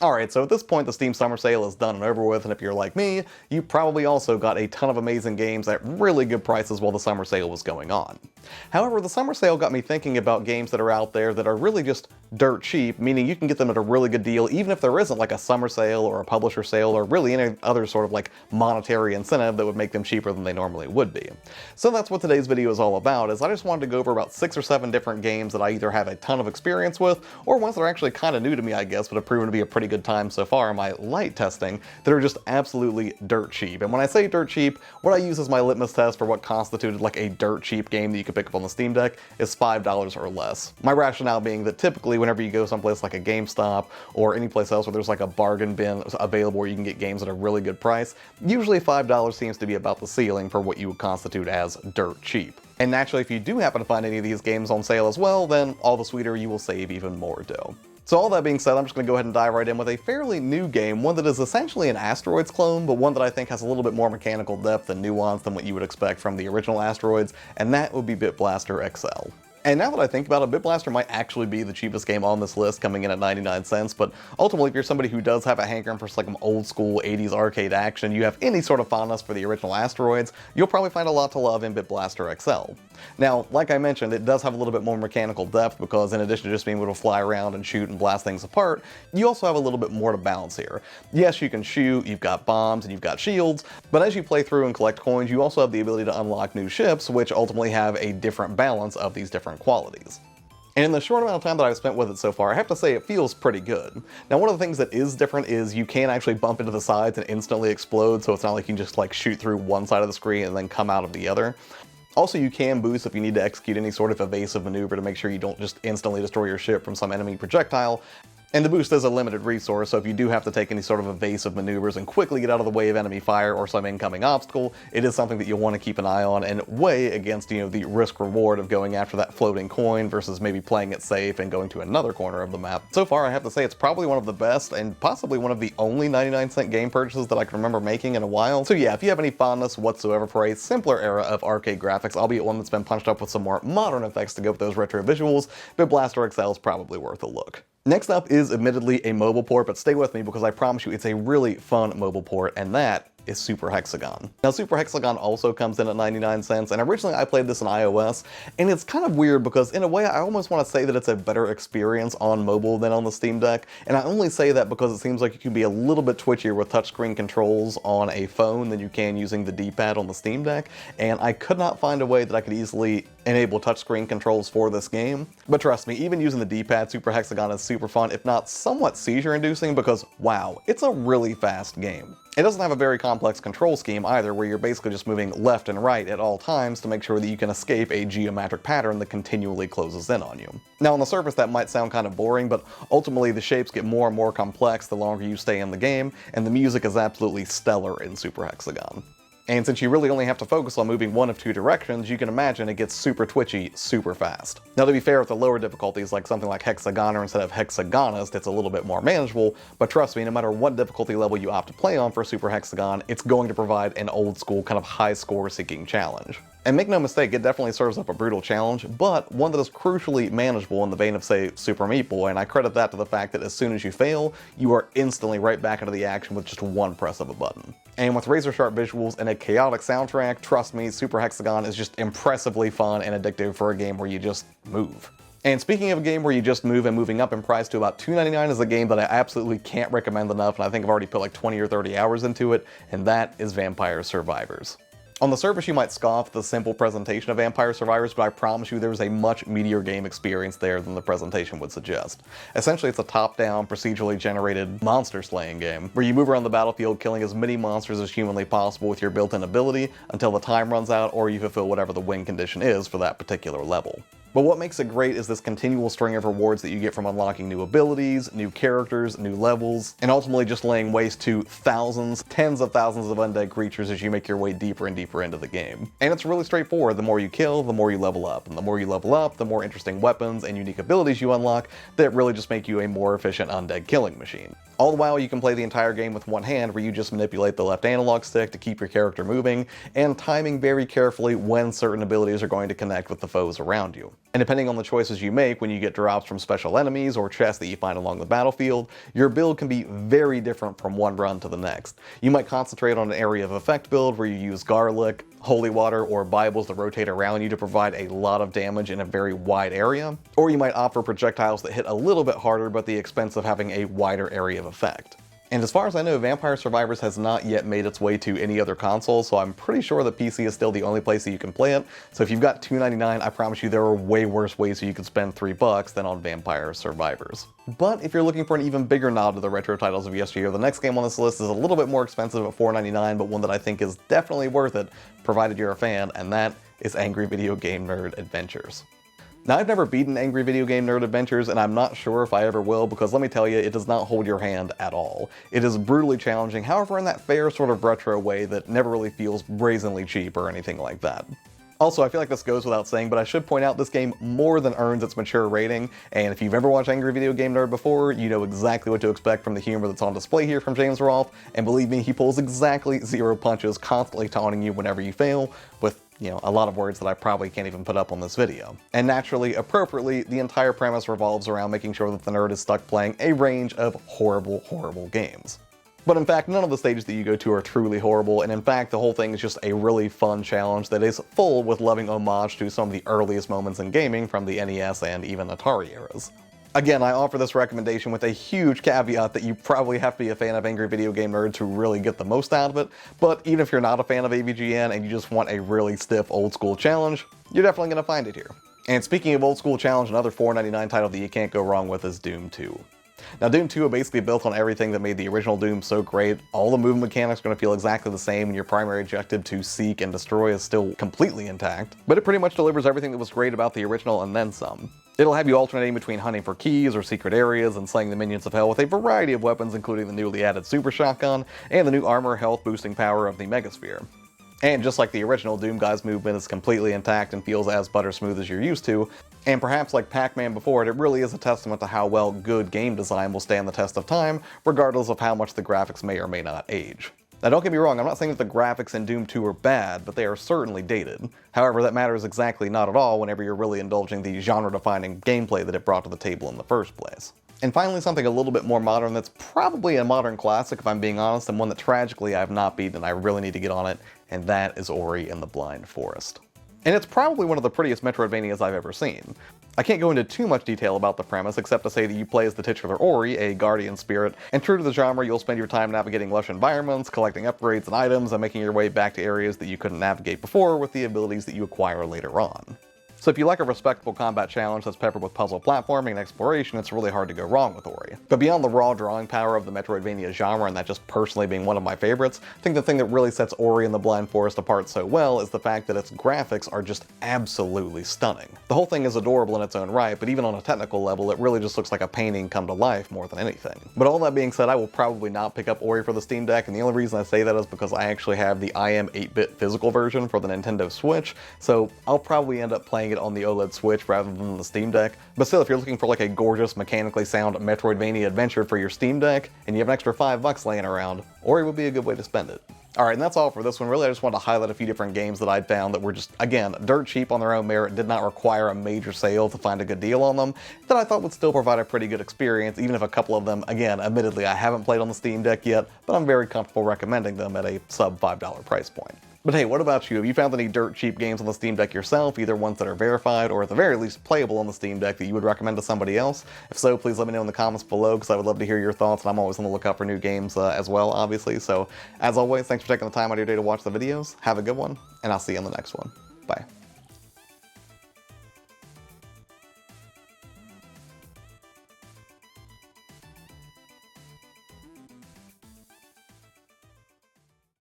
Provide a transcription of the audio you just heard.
Alright, so at this point the Steam Summer Sale is done and over with, and if you're like me, you probably also got a ton of amazing games at really good prices while the Summer Sale was going on. However, the Summer Sale got me thinking about games that are out there that are really just dirt cheap, meaning you can get them at a really good deal even if there isn't like a summer sale or a publisher sale or really any other sort of like monetary incentive that would make them cheaper than they normally would be. So that's what today's video is all about, is I just wanted to go over about 6 or 7 different games that I either have a ton of experience with, or ones that are actually kind of new to me I guess, but have proven to be a pretty good time so far in my light testing, that are just absolutely dirt cheap. And when I say dirt cheap, what I use as my litmus test for what constituted like a dirt cheap game that you could pick up on the Steam Deck is $5 or less. My rationale being that typically whenever you go someplace like a GameStop or any place else where there's like a bargain bin available where you can get games at a really good price, usually $5 seems to be about the ceiling for what you would constitute as dirt cheap. And naturally, if you do happen to find any of these games on sale as well, then all the sweeter you will save even more dough. So all that being said, I'm just going to go ahead and dive right in with a fairly new game, one that is essentially an Asteroids clone, but one that I think has a little bit more mechanical depth and nuance than what you would expect from the original Asteroids, and that would be Bit Blaster XL. And now that I think about it, Bit Blaster might actually be the cheapest game on this list, coming in at 99 cents, but ultimately if you're somebody who does have a hankering for like old school 80s arcade action, you have any sort of fondness for the original Asteroids, you'll probably find a lot to love in Bit Blaster XL. Now, like I mentioned, it does have a little bit more mechanical depth because in addition to just being able to fly around and shoot and blast things apart, you also have a little bit more to balance here. Yes, you can shoot, you've got bombs, and you've got shields, but as you play through and collect coins, you also have the ability to unlock new ships, which ultimately have a different balance of these different qualities. And in the short amount of time that I've spent with it so far, I have to say it feels pretty good. Now, one of the things that is different is you can actually bump into the sides and instantly explode, so it's not like you can just like shoot through one side of the screen and then come out of the other. Also, you can boost if you need to execute any sort of evasive maneuver to make sure you don't just instantly destroy your ship from some enemy projectile. And the boost is a limited resource, so if you do have to take any sort of evasive maneuvers and quickly get out of the way of enemy fire or some incoming obstacle, it is something that you'll want to keep an eye on and weigh against, the risk-reward of going after that floating coin versus maybe playing it safe and going to another corner of the map. So far, I have to say it's probably one of the best and possibly one of the only 99-cent game purchases that I can remember making in a while. So yeah, if you have any fondness whatsoever for a simpler era of arcade graphics, albeit one that's been punched up with some more modern effects to go with those retro visuals, Bit Blaster XL is probably worth a look. Next up is admittedly a mobile port, but stay with me because I promise you it's a really fun mobile port, and that is Super Hexagon. Now, Super Hexagon also comes in at 99 cents, and originally I played this on iOS, and it's kind of weird because in a way I almost want to say that it's a better experience on mobile than on the Steam Deck, and I only say that because it seems like you can be a little bit twitchier with touchscreen controls on a phone than you can using the D-pad on the Steam Deck, and I could not find a way that I could easily enable touchscreen controls for this game. But trust me, even using the D-pad, Super Hexagon is super fun, if not somewhat seizure-inducing, because wow, it's a really fast game. It doesn't have a very complex control scheme either, where you're basically just moving left and right at all times to make sure that you can escape a geometric pattern that continually closes in on you. Now, on the surface that might sound kind of boring, but ultimately the shapes get more and more complex the longer you stay in the game, and the music is absolutely stellar in Super Hexagon. And since you really only have to focus on moving one of two directions, you can imagine it gets super twitchy super fast. Now, to be fair, with the lower difficulties like something like Hexagoner instead of Hexagonist, it's a little bit more manageable, but trust me, no matter what difficulty level you opt to play on for Super Hexagon, it's going to provide an old school kind of high score seeking challenge. And make no mistake, it definitely serves up a brutal challenge, but one that is crucially manageable in the vein of, say, Super Meat Boy, and I credit that to the fact that as soon as you fail, you are instantly right back into the action with just one press of a button. And with razor-sharp visuals and a chaotic soundtrack, trust me, Super Hexagon is just impressively fun and addictive for a game where you just move. And speaking of a game where you just move and moving up in price to about $2.99 is a game that I absolutely can't recommend enough, and I think I've already put like 20 or 30 hours into it, and that is Vampire Survivors. On the surface, you might scoff at the simple presentation of Vampire Survivors, but I promise you there's a much meatier game experience there than the presentation would suggest. Essentially, it's a top-down, procedurally generated monster-slaying game, where you move around the battlefield killing as many monsters as humanly possible with your built-in ability until the time runs out or you fulfill whatever the win condition is for that particular level. But what makes it great is this continual string of rewards that you get from unlocking new abilities, new characters, new levels, and ultimately just laying waste to thousands, tens of thousands of undead creatures as you make your way deeper and deeper into the game. And it's really straightforward. The more you kill, the more you level up. And the more you level up, the more interesting weapons and unique abilities you unlock that really just make you a more efficient undead killing machine. All the while, you can play the entire game with one hand, where you just manipulate the left analog stick to keep your character moving, and timing very carefully when certain abilities are going to connect with the foes around you. And depending on the choices you make when you get drops from special enemies or chests that you find along the battlefield, your build can be very different from one run to the next. You might concentrate on an area of effect build where you use garlic, holy water, or Bibles that rotate around you to provide a lot of damage in a very wide area, or you might opt for projectiles that hit a little bit harder but at the expense of having a wider area of effect. And as far as I know, Vampire Survivors has not yet made its way to any other console, so I'm pretty sure that PC is still the only place that you can play it. So if you've got $2.99, I promise you there are way worse ways that you could spend $3 than on Vampire Survivors. But if you're looking for an even bigger nod to the retro titles of yesteryear, the next game on this list is a little bit more expensive at $4.99, but one that I think is definitely worth it, provided you're a fan, and that is Angry Video Game Nerd Adventures. Now, I've never beaten Angry Video Game Nerd Adventures, and I'm not sure if I ever will, because let me tell you, it does not hold your hand at all. It is brutally challenging, however in that fair sort of retro way that never really feels brazenly cheap or anything like that. Also, I feel like this goes without saying, but I should point out this game more than earns its mature rating, and if you've ever watched Angry Video Game Nerd before, you know exactly what to expect from the humor that's on display here from James Rolfe, and believe me, he pulls exactly 0 punches, constantly taunting you whenever you fail, with a lot of words that I probably can't even put up on this video. And naturally, appropriately, the entire premise revolves around making sure that the nerd is stuck playing a range of horrible, horrible games. But in fact, none of the stages that you go to are truly horrible, and in fact, the whole thing is just a really fun challenge that is full with loving homage to some of the earliest moments in gaming from the NES and even Atari eras. Again, I offer this recommendation with a huge caveat that you probably have to be a fan of Angry Video Game Nerd to really get the most out of it, but even if you're not a fan of AVGN and you just want a really stiff old school challenge, you're definitely going to find it here. And speaking of old school challenge, another $4.99 title that you can't go wrong with is Doom 2. Now, Doom 2 is basically built on everything that made the original Doom so great. All the movement mechanics are going to feel exactly the same, and your primary objective to seek and destroy is still completely intact. But it pretty much delivers everything that was great about the original and then some. It'll have you alternating between hunting for keys or secret areas and slaying the minions of hell with a variety of weapons, including the newly added Super Shotgun and the new armor health boosting power of the Megasphere. And just like the original, Doom Guy's movement is completely intact and feels as butter smooth as you're used to, and perhaps like Pac-Man before it really is a testament to how well good game design will stand the test of time, regardless of how much the graphics may or may not age. Now don't get me wrong, I'm not saying that the graphics in Doom 2 are bad, but they are certainly dated. However, that matters exactly not at all whenever you're really indulging the genre-defining gameplay that it brought to the table in the first place. And finally, something a little bit more modern that's probably a modern classic if I'm being honest, and one that tragically I have not beaten and I really need to get on it, and that is Ori and the Blind Forest. And it's probably one of the prettiest Metroidvanias I've ever seen. I can't go into too much detail about the premise except to say that you play as the titular Ori, a guardian spirit, and true to the genre, you'll spend your time navigating lush environments, collecting upgrades and items, and making your way back to areas that you couldn't navigate before with the abilities that you acquire later on. So if you like a respectable combat challenge that's peppered with puzzle platforming and exploration, it's really hard to go wrong with Ori. But beyond the raw drawing power of the Metroidvania genre, and that just personally being one of my favorites, I think the thing that really sets Ori and the Blind Forest apart so well is the fact that its graphics are just absolutely stunning. The whole thing is adorable in its own right, but even on a technical level, it really just looks like a painting come to life more than anything. But all that being said, I will probably not pick up Ori for the Steam Deck, and the only reason I say that is because I actually have the IM 8-bit physical version for the Nintendo Switch, so I'll probably end up playing it on the OLED Switch rather than the Steam Deck. But still, if you're looking for like a gorgeous, mechanically sound Metroidvania adventure for your Steam Deck, and you have an extra $5 laying around, Ori would be a good way to spend it. Alright, and that's all for this one. Really, I just wanted to highlight a few different games that I'd found that were just, again, dirt cheap on their own merit, did not require a major sale to find a good deal on them, that I thought would still provide a pretty good experience, even if a couple of them, again, admittedly, I haven't played on the Steam Deck yet, but I'm very comfortable recommending them at a sub $5 price point. But hey, what about you? Have you found any dirt cheap games on the Steam Deck yourself, either ones that are verified or at the very least playable on the Steam Deck that you would recommend to somebody else? If so, please let me know in the comments below because I would love to hear your thoughts, and I'm always on the lookout for new games as well, obviously. So as always, thanks for taking the time out of your day to watch the videos. Have a good one, and I'll see you in the next one. Bye.